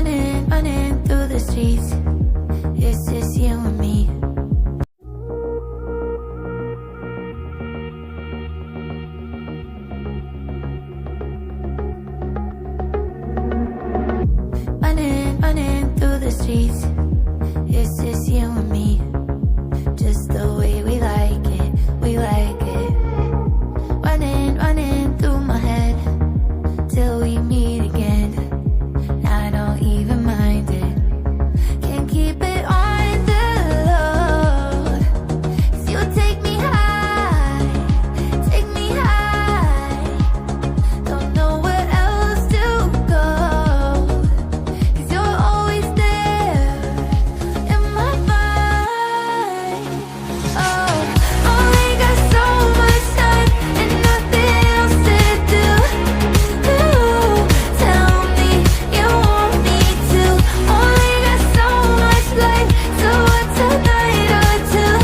running through the streets. It's just you and me. Running through the streets. It's just you and me. Just the way we like it, we like it. Running through my head till we meet again. I don't even mind it. Can't keep it on the low. 'Cause you take me high, take me high. Don't know where else to go. 'Cause you're always there in my mind. Oh, only got so much time and nothing else to do. Ooh, tell me you want me to. Only got so much life, so what's a night or two?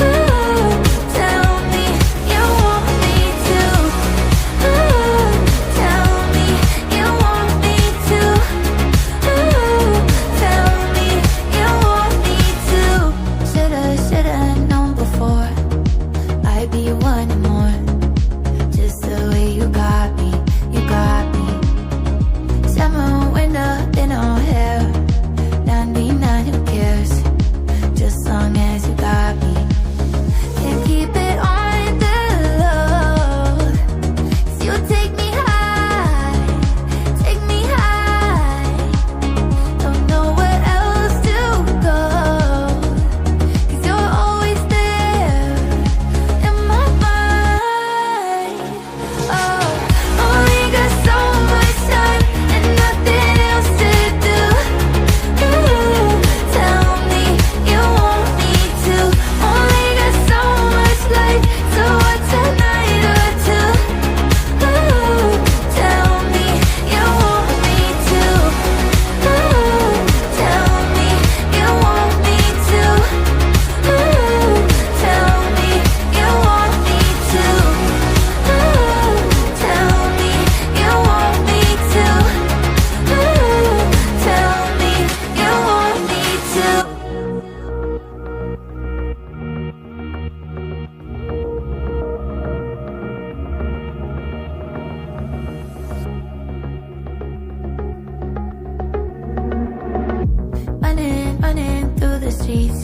Ooh, tell me you want me to. Ooh, tell me you want me to. Ooh, tell me you want me to. Shoulda known before I'd be wanting more. Just the way you got me, you got me. Summer, winter, in our hair. 99, who cares? Just long as you got me. Can't keep it on the low. 'Cause you take me high, take me high. Don't know where else to go. 'Cause you're always there in my mind. Oh, only got so much time and nothing else to do. Ooh, tell me you want me to. Only got so much life, so what's a night or two? Ooh, tell me you want me to. Ooh, tell me you want me to. Ooh, tell me you want me to. Ooh, tell me you want me to. Ooh, tell me you want me to. Running through the streets.